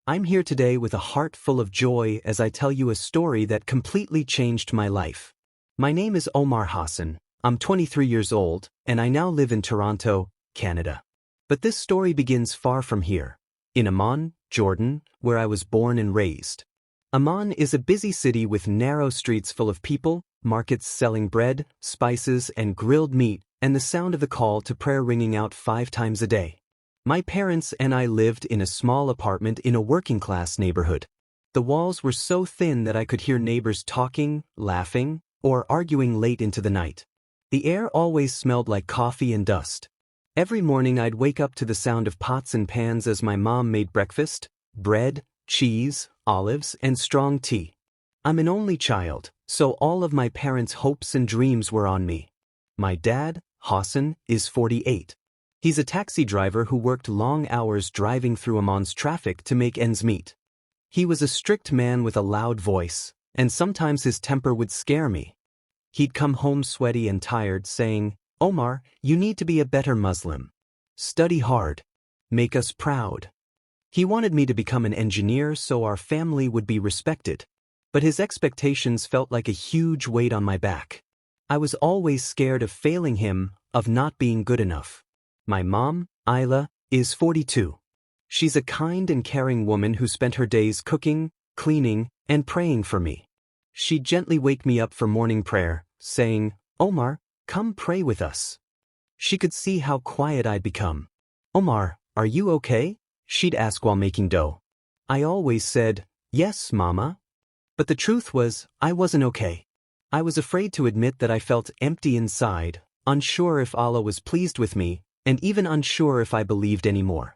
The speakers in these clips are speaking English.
I'm here today with a heart full of joy as I tell you a story that completely changed my life. My name is Omar Hassan, I'm 23 years old, and I now live in Toronto, Canada. But this story begins far from here, in Amman, Jordan, where I was born and raised. Amman is a busy city with narrow streets full of people, markets selling bread, spices, and grilled meat, and the sound of the call to prayer ringing out 5 times a day. My parents and I lived in a small apartment in a working-class neighborhood. The walls were so thin that I could hear neighbors talking, laughing, or arguing late into the night. The air always smelled like coffee and dust. Every morning I'd wake up to the sound of pots and pans as my mom made breakfast, bread, cheese, olives, and strong tea. I'm an only child, so all of my parents' hopes and dreams were on me. My dad, Hassan, is 48. He's a taxi driver who worked long hours driving through Imam'S traffic to make ends meet. He was a strict man with a loud voice, and sometimes his temper would scare me. He'd come home sweaty and tired saying, "Omar, you need to be a better Muslim. Study hard. Make us proud." He wanted me to become an engineer so our family would be respected, but his expectations felt like a huge weight on my back. I was always scared of failing him, of not being good enough. My mom, Ayla, is 42. She's a kind and caring woman who spent her days cooking, cleaning, and praying for me. She'd gently wake me up for morning prayer, saying, "Omar, come pray with us." She could see how quiet I'd become. "Omar, are you okay?" she'd ask while making dough. I always said, "Yes, Mama." But the truth was, I wasn't okay. I was afraid to admit that I felt empty inside, unsure if Allah was pleased with me, and even unsure if I believed anymore.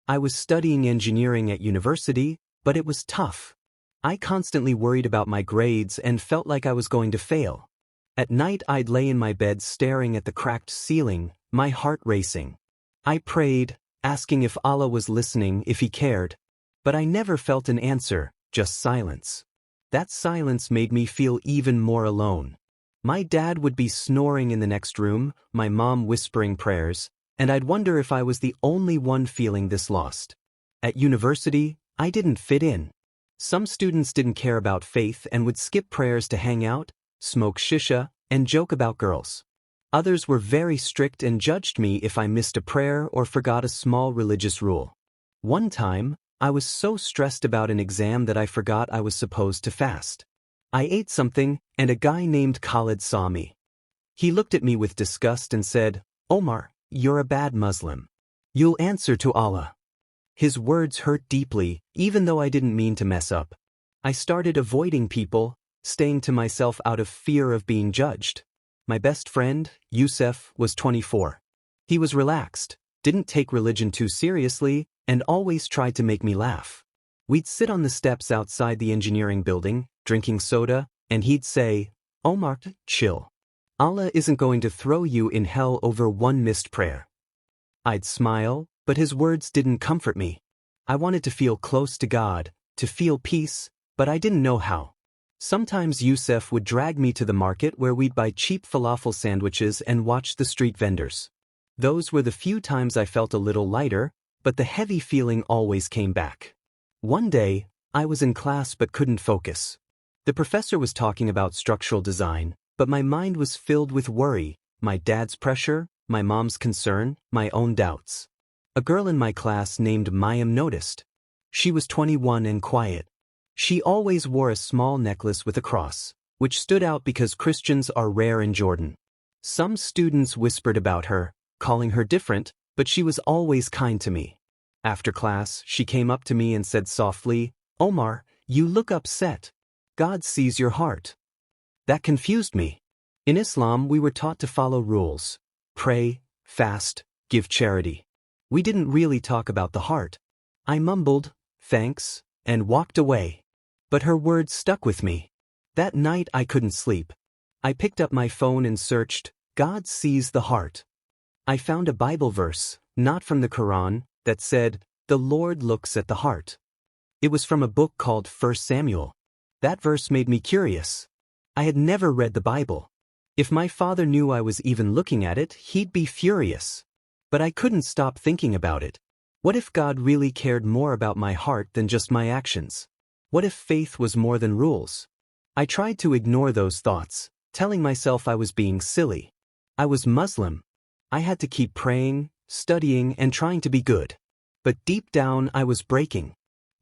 I was studying engineering at university, but it was tough. I constantly worried about my grades and felt like I was going to fail. At night I'd lay in my bed staring at the cracked ceiling, my heart racing. I prayed, asking if Allah was listening, if He cared. But I never felt an answer, just silence. That silence made me feel even more alone. My dad would be snoring in the next room, my mom whispering prayers, and I'd wonder if I was the only one feeling this lost. At university, I didn't fit in. Some students didn't care about faith and would skip prayers to hang out, smoke shisha, and joke about girls. Others were very strict and judged me if I missed a prayer or forgot a small religious rule. One time, I was so stressed about an exam that I forgot I was supposed to fast. I ate something, and a guy named Khalid saw me. He looked at me with disgust and said, "Omar, you're a bad Muslim. You'll answer to Allah." His words hurt deeply, even though I didn't mean to mess up. I started avoiding people, staying to myself out of fear of being judged. My best friend, Yusuf, was 24. He was relaxed, didn't take religion too seriously, and always tried to make me laugh. We'd sit on the steps outside the engineering building, drinking soda, and he'd say, "Omar, chill. Allah isn't going to throw you in hell over one missed prayer." I'd smile, but his words didn't comfort me. I wanted to feel close to God, to feel peace, but I didn't know how. Sometimes Yusuf would drag me to the market where we'd buy cheap falafel sandwiches and watch the street vendors. Those were the few times I felt a little lighter, but the heavy feeling always came back. One day, I was in class but couldn't focus. The professor was talking about structural design, but my mind was filled with worry, my dad's pressure, my mom's concern, my own doubts. A girl in my class named Mayim noticed. She was 21 and quiet. She always wore a small necklace with a cross, which stood out because Christians are rare in Jordan. Some students whispered about her, calling her different, but she was always kind to me. After class, she came up to me and said softly, "Omar, you look upset. God sees your heart." That confused me. In Islam, we were taught to follow rules: pray, fast, give charity. We didn't really talk about the heart. I mumbled, "Thanks," and walked away. But her words stuck with me. That night I couldn't sleep. I picked up my phone and searched, "God sees the heart." I found a Bible verse, not from the Quran, that said, "The Lord looks at the heart." It was from a book called 1 Samuel. That verse made me curious. I had never read the Bible. If my father knew I was even looking at it, he'd be furious. But I couldn't stop thinking about it. What if God really cared more about my heart than just my actions? What if faith was more than rules? I tried to ignore those thoughts, telling myself I was being silly. I was Muslim. I had to keep praying, studying, and trying to be good. But deep down I was breaking.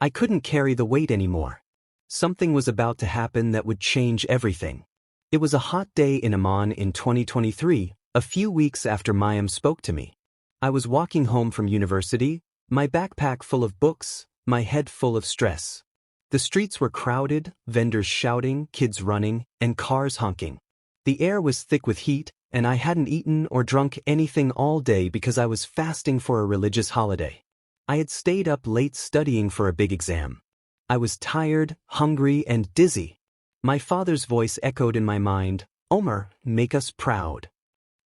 I couldn't carry the weight anymore. Something was about to happen that would change everything. It was a hot day in Amman in 2023, a few weeks after Mayim spoke to me. I was walking home from university, my backpack full of books, my head full of stress. The streets were crowded, vendors shouting, kids running, and cars honking. The air was thick with heat, and I hadn't eaten or drunk anything all day because I was fasting for a religious holiday. I had stayed up late studying for a big exam. I was tired, hungry, and dizzy. My father's voice echoed in my mind, "Omar, make us proud."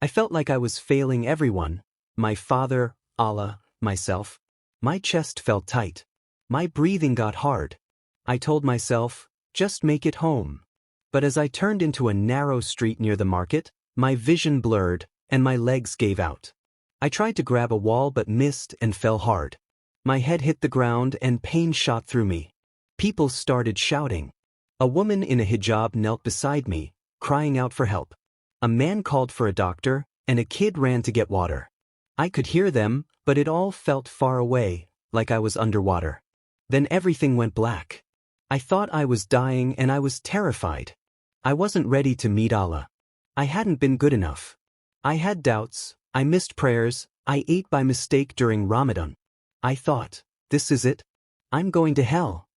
I felt like I was failing everyone. My father, Allah, myself. My chest felt tight. My breathing got hard. I told myself, just make it home. But as I turned into a narrow street near the market, my vision blurred, and my legs gave out. I tried to grab a wall but missed and fell hard. My head hit the ground and pain shot through me. People started shouting. A woman in a hijab knelt beside me, crying out for help. A man called for a doctor, and a kid ran to get water. I could hear them, but it all felt far away, like I was underwater. Then everything went black. I thought I was dying and I was terrified. I wasn't ready to meet Allah. I hadn't been good enough. I had doubts, I missed prayers, I ate by mistake during Ramadan. I thought, this is it? I'm going to hell.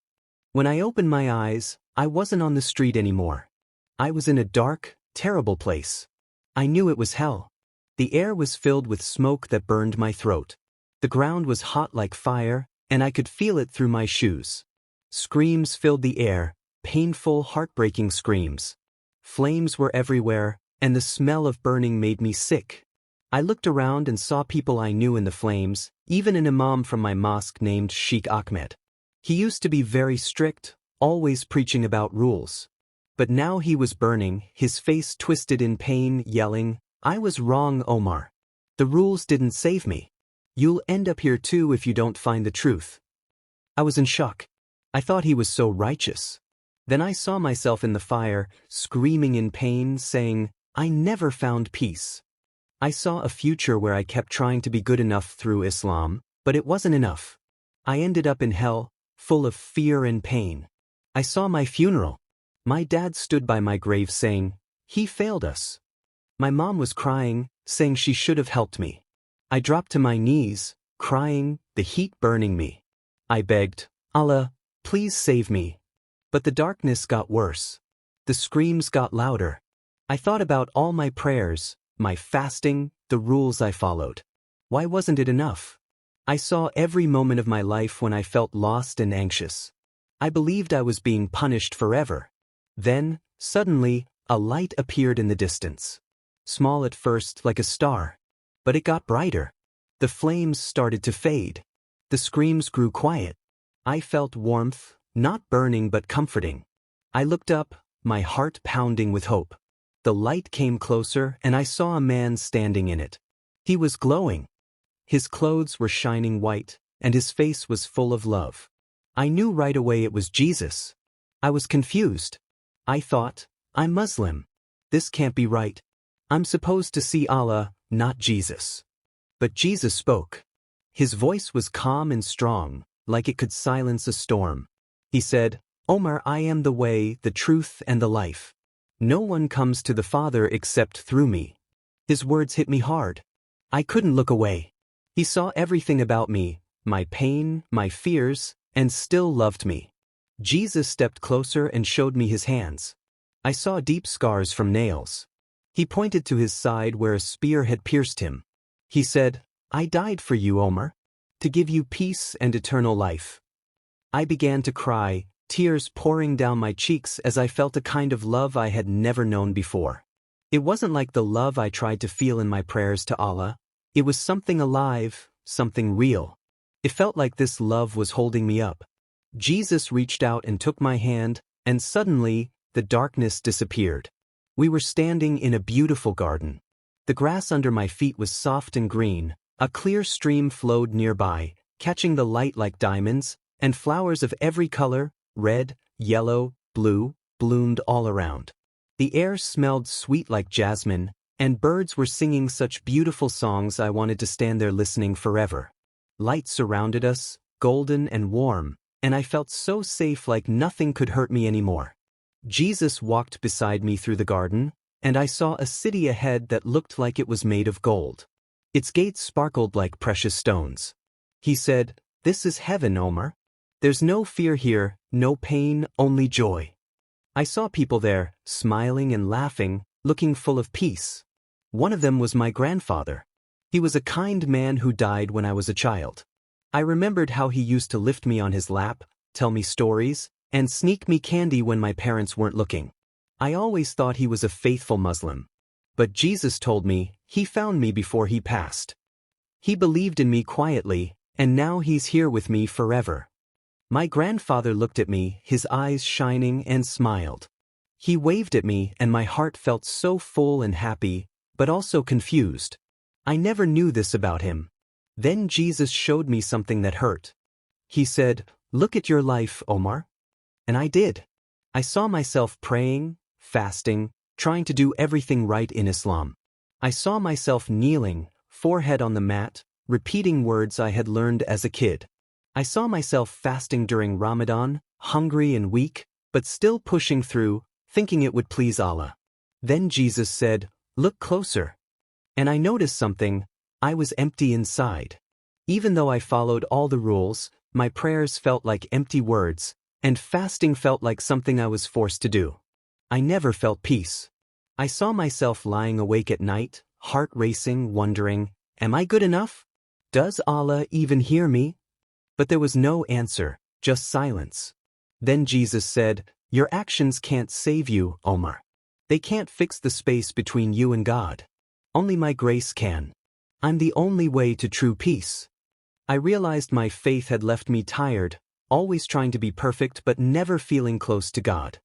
When I opened my eyes, I wasn't on the street anymore. I was in a dark, terrible place. I knew it was hell. The air was filled with smoke that burned my throat. The ground was hot like fire, and I could feel it through my shoes. Screams filled the air, painful, heartbreaking screams. Flames were everywhere, and the smell of burning made me sick. I looked around and saw people I knew in the flames, even an imam from my mosque named Sheikh Ahmed. He used to be very strict, always preaching about rules. But now he was burning, his face twisted in pain, yelling, "I was wrong, Omar. The rules didn't save me. You'll end up here too if you don't find the truth." I was in shock. I thought he was so righteous. Then I saw myself in the fire, screaming in pain, saying, "I never found peace." I saw a future where I kept trying to be good enough through Islam, but it wasn't enough. I ended up in hell, full of fear and pain. I saw my funeral. My dad stood by my grave saying, "He failed us." My mom was crying, saying she should have helped me. I dropped to my knees, crying, the heat burning me. I begged, "Allah, please save me." But the darkness got worse. The screams got louder. I thought about all my prayers, my fasting, the rules I followed. Why wasn't it enough? I saw every moment of my life when I felt lost and anxious. I believed I was being punished forever. Then, suddenly, a light appeared in the distance. Small at first, like a star. But it got brighter. The flames started to fade. The screams grew quiet. I felt warmth, not burning but comforting. I looked up, my heart pounding with hope. The light came closer and I saw a man standing in it. He was glowing. His clothes were shining white, and his face was full of love. I knew right away it was Jesus. I was confused. I thought, I'm Muslim. This can't be right. I'm supposed to see Allah, not Jesus. But Jesus spoke. His voice was calm and strong, like it could silence a storm. He said, "Omar, I am the way, the truth, and the life. No one comes to the Father except through me." His words hit me hard. I couldn't look away. He saw everything about me, my pain, my fears, and still loved me. Jesus stepped closer and showed me his hands. I saw deep scars from nails. He pointed to his side where a spear had pierced him. He said, "I died for you, Omar, to give you peace and eternal life." I began to cry, tears pouring down my cheeks as I felt a kind of love I had never known before. It wasn't like the love I tried to feel in my prayers to Allah. It was something alive, something real. It felt like this love was holding me up. Jesus reached out and took my hand, and suddenly, the darkness disappeared. We were standing in a beautiful garden. The grass under my feet was soft and green, a clear stream flowed nearby, catching the light like diamonds, and flowers of every color, red, yellow, blue, bloomed all around. The air smelled sweet like jasmine, and birds were singing such beautiful songs I wanted to stand there listening forever. Light surrounded us, golden and warm, and I felt so safe like nothing could hurt me anymore. Jesus walked beside me through the garden, and I saw a city ahead that looked like it was made of gold. Its gates sparkled like precious stones. He said, "This is heaven, Omar. There's no fear here, no pain, only joy." I saw people there, smiling and laughing, looking full of peace. One of them was my grandfather. He was a kind man who died when I was a child. I remembered how he used to lift me on his lap, tell me stories, and sneak me candy when my parents weren't looking. I always thought he was a faithful Muslim. But Jesus told me he found me before he passed. He believed in me quietly, and now he's here with me forever. My grandfather looked at me, his eyes shining, and smiled. He waved at me, and my heart felt so full and happy, but also confused. I never knew this about him. Then Jesus showed me something that hurt. He said, "Look at your life, Omar." And I did. I saw myself praying, fasting, trying to do everything right in Islam. I saw myself kneeling, forehead on the mat, repeating words I had learned as a kid. I saw myself fasting during Ramadan, hungry and weak, but still pushing through, thinking it would please Allah. Then Jesus said, "Look closer." And I noticed something. I was empty inside. Even though I followed all the rules, my prayers felt like empty words, and fasting felt like something I was forced to do. I never felt peace. I saw myself lying awake at night, heart racing, wondering, am I good enough? Does Allah even hear me? But there was no answer, just silence. Then Jesus said, "Your actions can't save you, Omar. They can't fix the space between you and God. Only my grace can. I'm the only way to true peace." I realized my faith had left me tired, always trying to be perfect but never feeling close to God.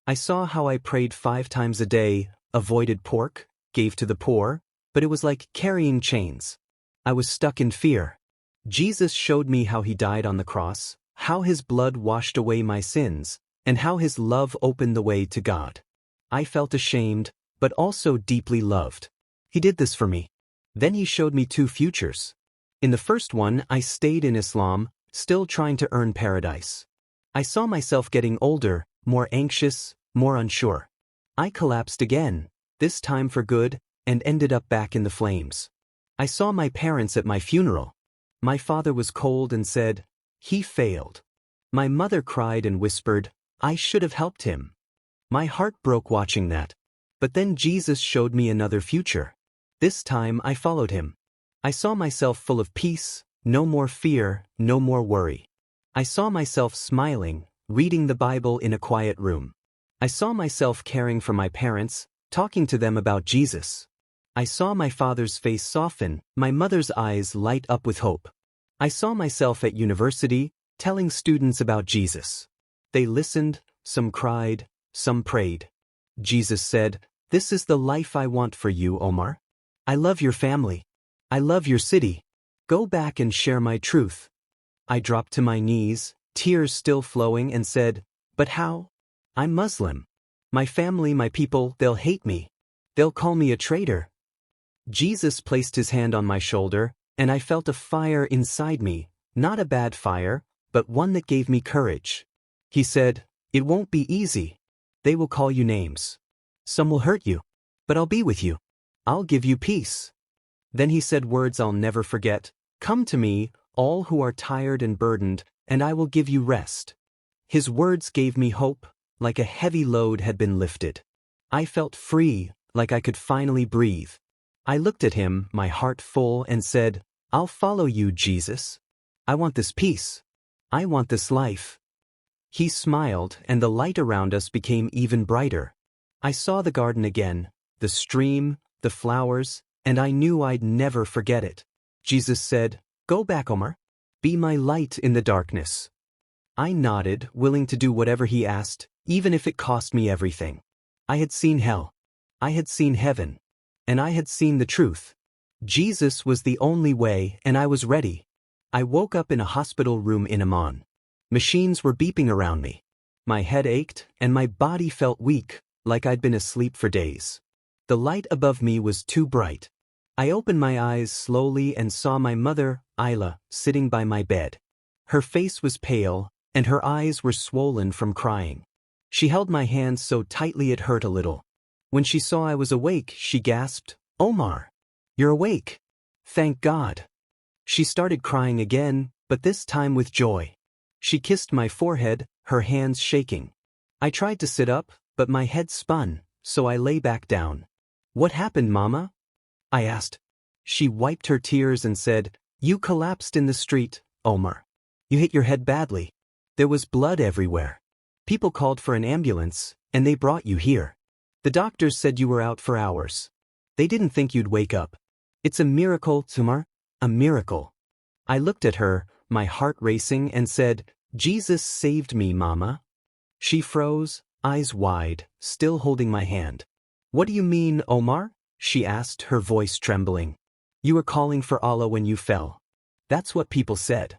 I saw how I prayed 5 times a day, avoided pork, gave to the poor, but it was like carrying chains. I was stuck in fear. Jesus showed me how he died on the cross, how his blood washed away my sins, and how his love opened the way to God. I felt ashamed, but also deeply loved. He did this for me. Then he showed me 2 futures. In the first one, I stayed in Islam, still trying to earn paradise. I saw myself getting older, more anxious, more unsure. I collapsed again, this time for good, and ended up back in the flames. I saw my parents at my funeral. My father was cold and said, "He failed." My mother cried and whispered, "I should have helped him." My heart broke watching that. But then Jesus showed me another future. This time I followed him. I saw myself full of peace, no more fear, no more worry. I saw myself smiling, reading the Bible in a quiet room. I saw myself caring for my parents, talking to them about Jesus. I saw my father's face soften, my mother's eyes light up with hope. I saw myself at university, telling students about Jesus. They listened, some cried, some prayed. Jesus said, "This is the life I want for you, Omar. I love your family. I love your city. Go back and share my truth." I dropped to my knees, tears still flowing, and said, "But how? I'm Muslim. My family, my people, they'll hate me. They'll call me a traitor." Jesus placed his hand on my shoulder, and I felt a fire inside me, not a bad fire, but one that gave me courage. He said, "It won't be easy. They will call you names. Some will hurt you, but I'll be with you. I'll give you peace." Then he said words I'll never forget, "Come to me, all who are tired and burdened, and I will give you rest." His words gave me hope, like a heavy load had been lifted. I felt free, like I could finally breathe. I looked at him, my heart full, and said, "I'll follow you, Jesus. I want this peace. I want this life." He smiled, and the light around us became even brighter. I saw the garden again, the stream, the flowers, and I knew I'd never forget it. Jesus said, "Go back, Omar. Be my light in the darkness." I nodded, willing to do whatever he asked, even if it cost me everything. I had seen hell. I had seen heaven. And I had seen the truth. Jesus was the only way, and I was ready. I woke up in a hospital room in Imam'S. Machines were beeping around me. My head ached, and my body felt weak, like I'd been asleep for days. The light above me was too bright. I opened my eyes slowly and saw my mother, Isla, sitting by my bed. Her face was pale, and her eyes were swollen from crying. She held my hand so tightly it hurt a little. When she saw I was awake, she gasped, "Omar, you're awake. Thank God." She started crying again, but this time with joy. She kissed my forehead, her hands shaking. I tried to sit up, but my head spun, so I lay back down. "What happened, Mama?" I asked. She wiped her tears and said, "You collapsed in the street, Omar. You hit your head badly. There was blood everywhere. People called for an ambulance, and they brought you here. The doctors said you were out for hours. They didn't think you'd wake up. It's a miracle, Omar, a miracle." I looked at her, my heart racing, and said, "Jesus saved me, Mama." She froze, eyes wide, still holding my hand. "What do you mean, Omar?" she asked, her voice trembling. "You were calling for Allah when you fell. That's what people said."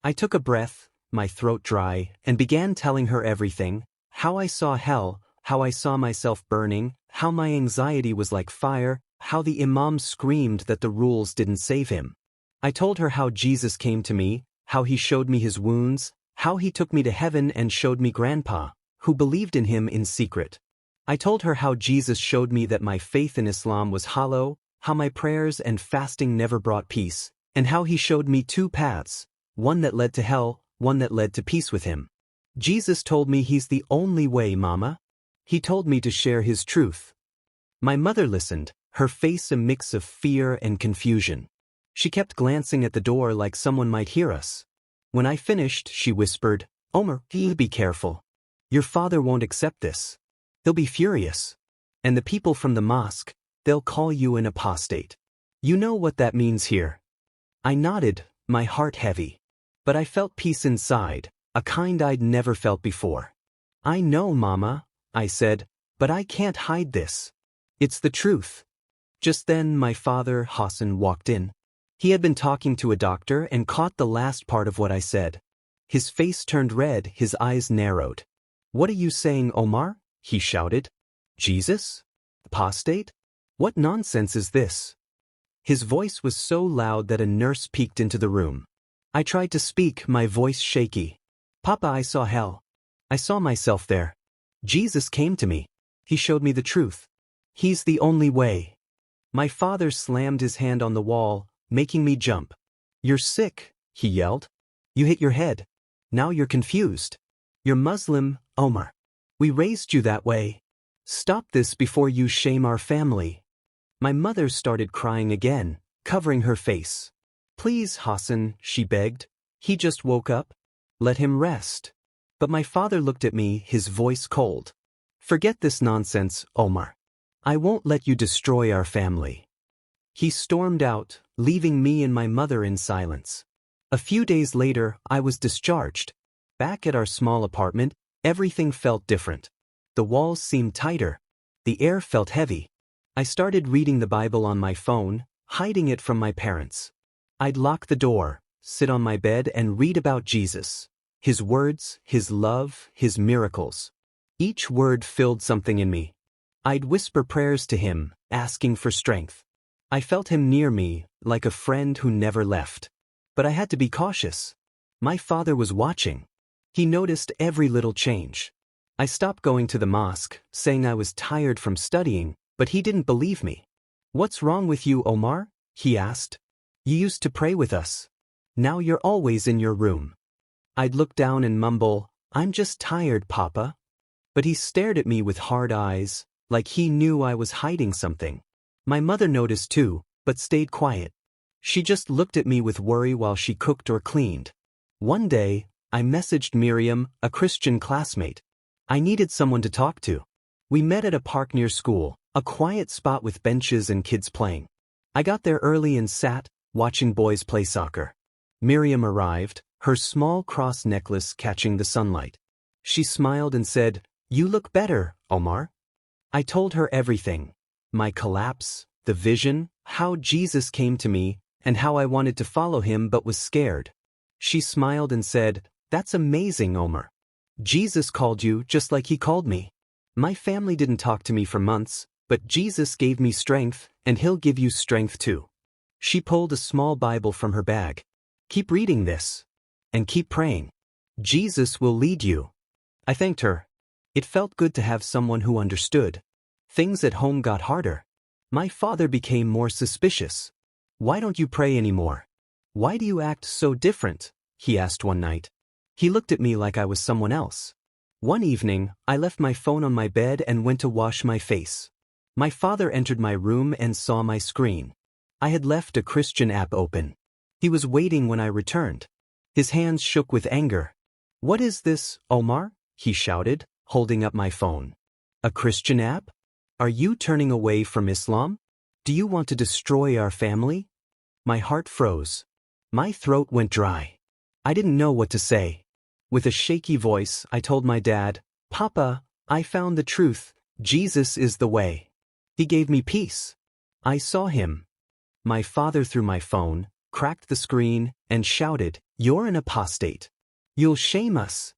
I took a breath, my throat dry, and began telling her everything: how I saw hell, how I saw myself burning, how my anxiety was like fire, how the Imam screamed that the rules didn't save him. I told her how Jesus came to me, how he showed me his wounds, how he took me to heaven and showed me Grandpa, who believed in him in secret. I told her how Jesus showed me that my faith in Islam was hollow, how my prayers and fasting never brought peace, and how he showed me two paths, one that led to hell, one that led to peace with him. Jesus told me he's the only way, Mama. He told me to share his truth. My mother listened, her face a mix of fear and confusion. She kept glancing at the door like someone might hear us. When I finished, she whispered, "Omar, be careful. Your father won't accept this. He'll be furious. And the people from the mosque, they'll call you an apostate. You know what that means here." I nodded, my heart heavy. But I felt peace inside, a kind I'd never felt before. "I know, Mama," I said, "but I can't hide this. It's the truth." Just then my father, Hassan, walked in. He had been talking to a doctor and caught the last part of what I said. His face turned red, his eyes narrowed. "What are you saying, Omar?" he shouted. "Jesus? Apostate? What nonsense is this?" His voice was so loud that a nurse peeked into the room. I tried to speak, my voice shaky. "Papa, I saw hell. I saw myself there. Jesus came to me. He showed me the truth. He's the only way." My father slammed his hand on the wall, making me jump. "You're sick," he yelled. "You hit your head. Now you're confused. You're Muslim, Omar. We raised you that way. Stop this before you shame our family." My mother started crying again, covering her face. "Please, Hassan," she begged. "He just woke up. Let him rest." But my father looked at me, his voice cold. "Forget this nonsense, Omar. I won't let you destroy our family." He stormed out, leaving me and my mother in silence. A few days later, I was discharged. Back at our small apartment, everything felt different. The walls seemed tighter. The air felt heavy. I started reading the Bible on my phone, hiding it from my parents. I'd lock the door, sit on my bed and read about Jesus. His words, his love, his miracles. Each word filled something in me. I'd whisper prayers to him, asking for strength. I felt him near me, like a friend who never left. But I had to be cautious. My father was watching. He noticed every little change. I stopped going to the mosque, saying I was tired from studying, but he didn't believe me. "What's wrong with you, Omar?" he asked. "You used to pray with us. Now you're always in your room." I'd look down and mumble, "I'm just tired, Papa." But he stared at me with hard eyes, like he knew I was hiding something. My mother noticed too, but stayed quiet. She just looked at me with worry while she cooked or cleaned. One day, I messaged Miriam, a Christian classmate. I needed someone to talk to. We met at a park near school, a quiet spot with benches and kids playing. I got there early and sat, watching boys play soccer. Miriam arrived, her small cross necklace catching the sunlight. She smiled and said, "You look better, Omar." I told her everything. My collapse, the vision, how Jesus came to me, and how I wanted to follow him but was scared. She smiled and said, "That's amazing, Omar. Jesus called you just like he called me." My family didn't talk to me for months, but Jesus gave me strength, and he'll give you strength too. She pulled a small Bible from her bag. "Keep reading this. And keep praying. Jesus will lead you." I thanked her. It felt good to have someone who understood. Things at home got harder. My father became more suspicious. "Why don't you pray anymore? Why do you act so different?" he asked one night. He looked at me like I was someone else. One evening, I left my phone on my bed and went to wash my face. My father entered my room and saw my screen. I had left a Christian app open. He was waiting when I returned. His hands shook with anger. "What is this, Omar?" he shouted, holding up my phone. "A Christian app? Are you turning away from Islam? Do you want to destroy our family?" My heart froze. My throat went dry. I didn't know what to say. With a shaky voice, I told my dad, "Papa, I found the truth. Jesus is the way." He gave me peace. I saw him. My father threw my phone, cracked the screen, and shouted, "You're an apostate. You'll shame us."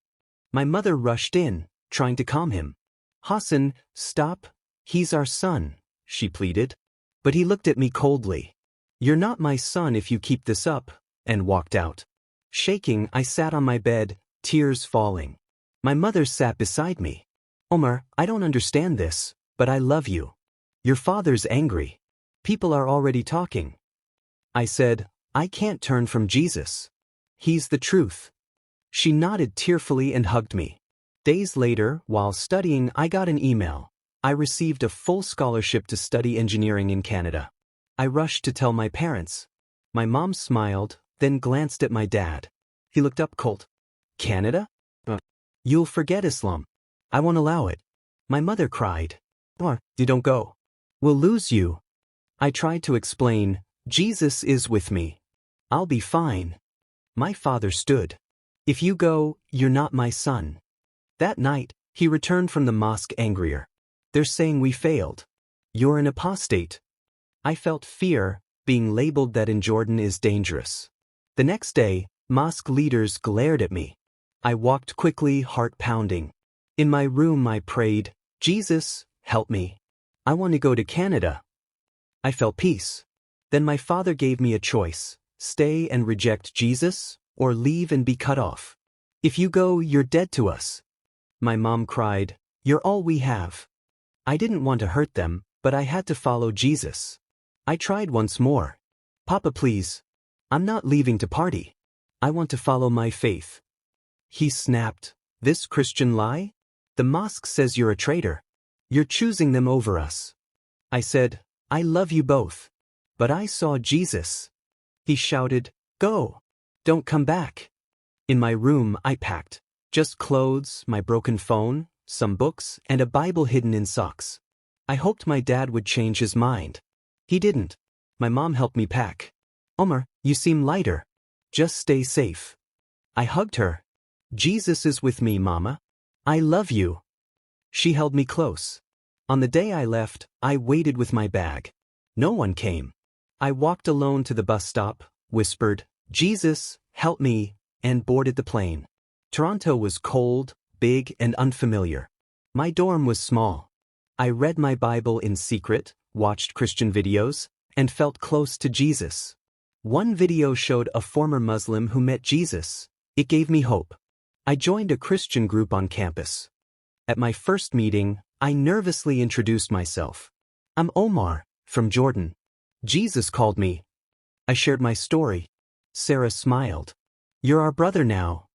My mother rushed in, trying to calm him. "Hassan, stop. He's our son," she pleaded. But he looked at me coldly. "You're not my son if you keep this up," and walked out. Shaking, I sat on my bed, tears falling. My mother sat beside me. "Omar, I don't understand this, but I love you. Your father's angry. People are already talking." I said, "I can't turn from Jesus. He's the truth." She nodded tearfully and hugged me. Days later, while studying, I got an email. I received a full scholarship to study engineering in Canada. I rushed to tell my parents. My mom smiled, then glanced at my dad. He looked up cold. "Canada? You'll forget Islam. I won't allow it." My mother cried. "Or, you don't go. We'll lose you." I tried to explain, "Jesus is with me. I'll be fine." My father stood. "If you go, you're not my son." That night, he returned from the mosque angrier. "They're saying we failed. You're an apostate." I felt fear, being labeled that in Jordan is dangerous. The next day, mosque leaders glared at me. I walked quickly, heart pounding. In my room I prayed, "Jesus, help me. I want to go to Canada." I felt peace. Then my father gave me a choice: stay and reject Jesus, or leave and be cut off. "If you go, you're dead to us." My mom cried, "You're all we have." I didn't want to hurt them, but I had to follow Jesus. I tried once more. "Papa, please. I'm not leaving to party. I want to follow my faith." He snapped, "This Christian lie? The mosque says you're a traitor. You're choosing them over us." I said, "I love you both. But I saw Jesus." He shouted, "Go. Don't come back." In my room, I packed just clothes, my broken phone, some books, and a Bible hidden in socks. I hoped my dad would change his mind. He didn't. My mom helped me pack. "Omar, you seem lighter. Just stay safe." I hugged her. "Jesus is with me, Mama. I love you." She held me close. On the day I left, I waited with my bag. No one came. I walked alone to the bus stop, whispered, "Jesus, help me," and boarded the plane. Toronto was cold, big, and unfamiliar. My dorm was small. I read my Bible in secret, watched Christian videos, and felt close to Jesus. One video showed a former Muslim who met Jesus. It gave me hope. I joined a Christian group on campus. At my first meeting, I nervously introduced myself. "I'm Omar, from Jordan. Jesus called me." I shared my story. Sarah smiled. "You're our brother now."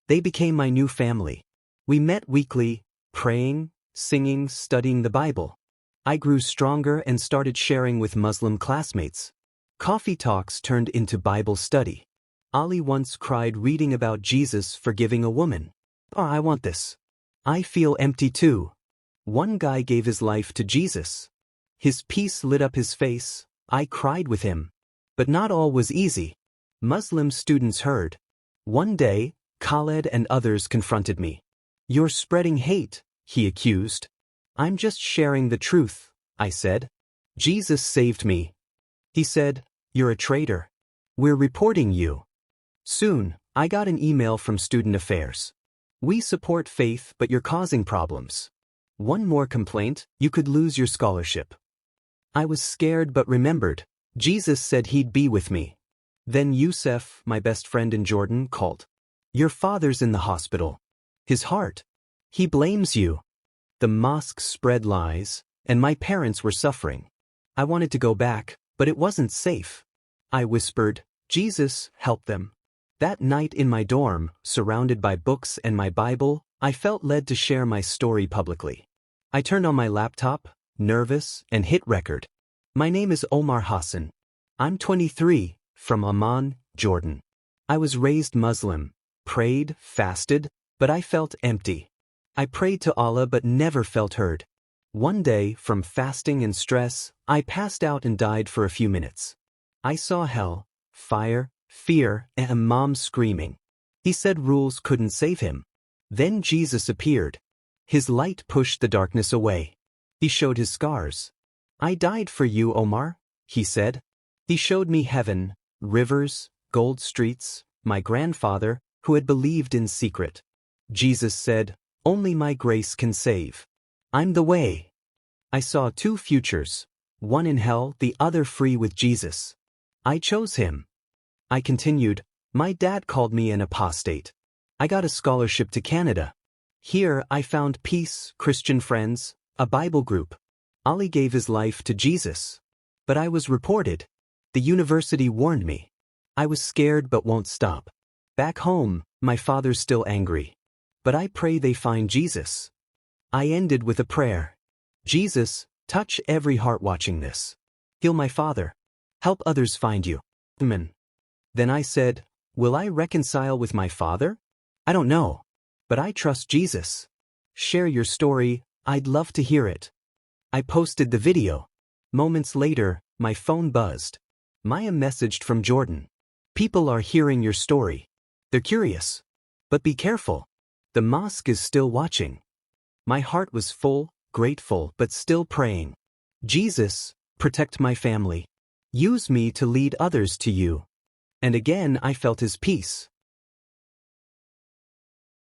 They became my new family. We met weekly, praying, singing, studying the Bible. I grew stronger and started sharing with Muslim classmates. Coffee talks turned into Bible study. Ali once cried reading about Jesus forgiving a woman. "Oh, I want this. I feel empty too." One guy gave his life to Jesus. His peace lit up his face. I cried with him. But not all was easy. Muslim students heard. One day, Khaled and others confronted me. "You're spreading hate," he accused. "I'm just sharing the truth," I said. "Jesus saved me." He said, "You're a traitor. We're reporting you. Soon, I got an email from Student Affairs. We support faith, but you're causing problems. One more complaint, you could lose your scholarship. I was scared but remembered. Jesus said he'd be with me. Then Youssef, my best friend in Jordan, called. Your father's in the hospital. His heart. He blames you. The mosque spread lies, and my parents were suffering. I wanted to go back, but it wasn't safe. I whispered, Jesus, help them. That night in my dorm, surrounded by books and my Bible, I felt led to share my story publicly. I turned on my laptop, nervous, and hit record. My name is Omar Hassan. I'm 23, from Amman, Jordan. I was raised Muslim, prayed, fasted, but I felt empty. I prayed to Allah but never felt heard. One day, from fasting and stress, I passed out and died for a few minutes. I saw hell, fire, fear, and Imam'S screaming. He said rules couldn't save him. Then Jesus appeared. His light pushed the darkness away. He showed his scars. I died for you, Omar, he said. He showed me heaven, rivers, gold streets, my grandfather, who had believed in secret. Jesus said, only my grace can save. I'm the way. I saw two futures, one in hell, the other free with Jesus. I chose him. I continued, my dad called me an apostate. I got a scholarship to Canada. Here I found peace, Christian friends, a Bible group. Ali gave his life to Jesus. But I was reported. The university warned me. I was scared but won't stop. Back home, my father's still angry. But I pray they find Jesus. I ended with a prayer. Jesus, touch every heart watching this. Heal my father. Help others find you. Amen. Then I said, will I reconcile with my father? I don't know. But I trust Jesus. Share your story, I'd love to hear it. I posted the video. Moments later, my phone buzzed. Maya messaged from Jordan. People are hearing your story. They're curious. But be careful. The mosque is still watching. My heart was full, grateful, but still praying. Jesus, protect my family. Use me to lead others to you. And again I felt his peace.